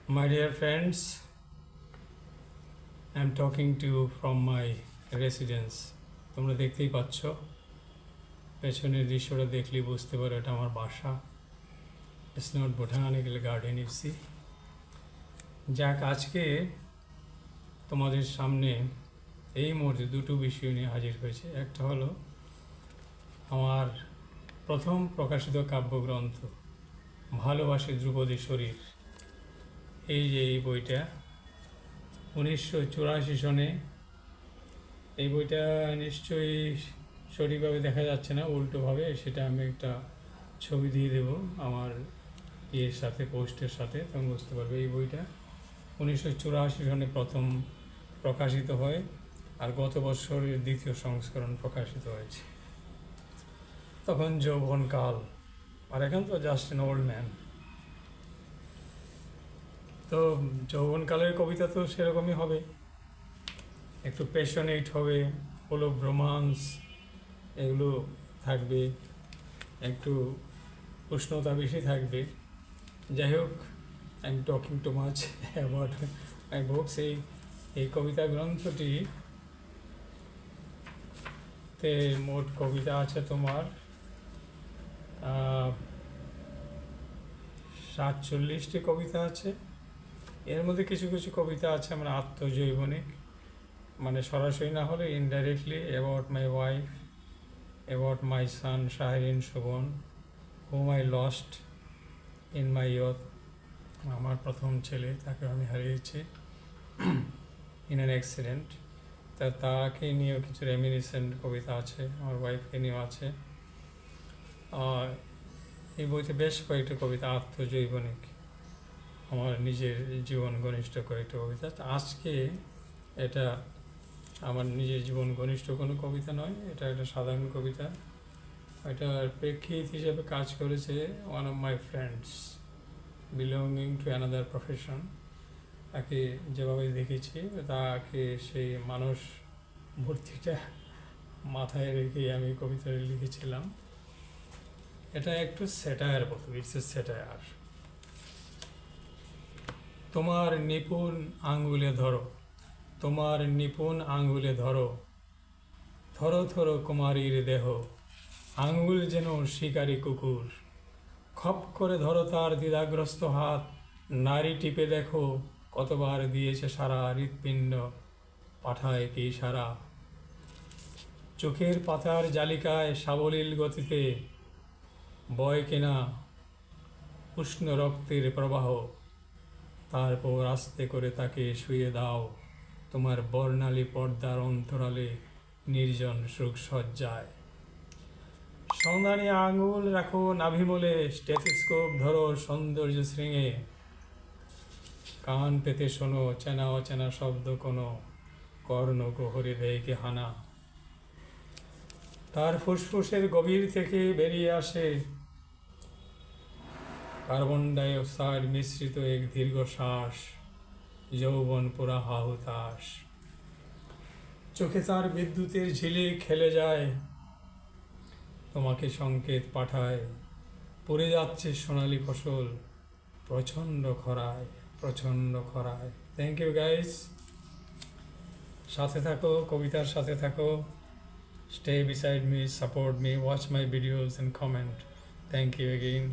My dear friends, I am talking to you from my residence. তোমরা দেখতেই পাচ্ছ, পেছনের দৃশ্যটা দেখলেই বুঝতে পারো এটা আমার বাসা। ইটস নট বোটানিক্যাল গার্ডেন ইউসি। যাক, আজকে তোমাদের সামনে এই মুহূর্তে দুটো বিষয় নিয়ে হাজির হয়েছে। একটা হলো আমার প্রথম প্রকাশিত কাব্যগ্রন্থ ভালোবাসি ধ্রুপদী শরীর। এই বইটা 1984 সনে। এই বইটা নিশ্চয়ই সঠিকভাবে দেখা যাচ্ছে না, উল্টোভাবে সেটা আমি একটা ছবি দিয়ে দেব আমার ইয়ের সাথে, পোস্টের সাথে, তখন বুঝতে পারবে। এই বইটা 1984 সনে প্রথম প্রকাশিত হয়, আর গত বছরের দ্বিতীয় সংস্করণ প্রকাশিত হয়েছে। তখন যৌবনকাল, আর এখন তো জাস্ট অ্যান ওল্ড ম্যান। তো যৌবনকালের কবিতা তো সেরকমই হবে, একটু প্যাশনেট হবে, হলো রোমান্স, এগুলো থাকবে, একটু উষ্ণতা বেশি থাকবে। যাই হোক, I am talking too much about my books. এই কবিতা গ্রন্থটিতে মোট কবিতা আছে তোমার 47টি কবিতা আছে। এর মধ্যে কিছু কিছু কবিতা আছে আমার আত্মজৈবনিক, মানে সরাসরি না হলে indirectly, about my wife, about my son Shahrin Shovon, hmm I lost in my youth. আমার প্রথম ছেলে, তাকে আমি হারিয়েছি ইন অ্যান অ্যাক্সিডেন্ট। তাকে নিয়েও কিছু রেমিনিসেন্ট কবিতা আছে, আমার ওয়াইফকে নিয়েও আছে। এই বইতে বেশ কয়েকটা কবিতা আত্মজৈবনিক, আমার নিজের জীবন ঘনিষ্ঠ কয়েকটা কবিতা। আজকে এটা আমার নিজের জীবন ঘনিষ্ঠ কোনো কবিতা নয়, এটা একটা সাধারণ কবিতা। এটার প্রেক্ষিত হিসেবে কাজ করেছে one of my friends belonging to another profession. তাকে যেভাবে দেখেছি, তাকে সেই মানুষ ভর্তিটা মাথায় রেখে আমি কবিতাটা লিখেছিলাম। এটা একটু স্যাটায়ার বলতো, ইটস এ স্যাটায়ার। তোমার নিপুণ আঙ্গুলে ধরো, তোমার নিপুণ আঙ্গুলে ধরো, থরো থরো কুমারীর দেহ, আঙ্গুল যেন শিকারী কুকুর, খপ করে ধরো তার দ্বিধাগ্রস্ত হাত, নারী টিপে দেখো কতবার দিয়েছে সারা, হৃৎপিণ্ড পাঠায় কি সারা, চোখের পাতার জালিকায় সাবলীল গতিতে বয় কেনা উষ্ণ রক্তের প্রবাহ, তারপর আস্তে করে তাকে শুয়ে দাও তোমার বর্ণালী পর্দার অন্তরালে নির্জন সুখ সজ্জায়, সন্ধানী আঙুল রাখো নাভিমূলে, স্টেথোস্কোপ ধরো সৌন্দর্য শৃঙ্গে, কান পেতে শোনো চেনা অচেনা শব্দ কোনো, কর্ণ গহরে দেয় কে হানা, তার ফুসফুসের গভীর থেকে বেরিয়ে আসে কার্বন ডাই অক্সাইড মিশ্রিত এক দীর্ঘ শ্বাস, যৌবন পুরা হাহুতাস, চোখে তার বিদ্যুতের ঝিলিক খেলে যায়, তোমাকে সংকেত পাঠায়, পড়ে যাচ্ছে সোনালি ফসল প্রচণ্ড খরায়, প্রচণ্ড খরায়। থ্যাংক ইউ গাইস, সাথে থাকো, কবিতার সাথে থাকো, stay beside me, support me, watch my videos and comment. Thank you again.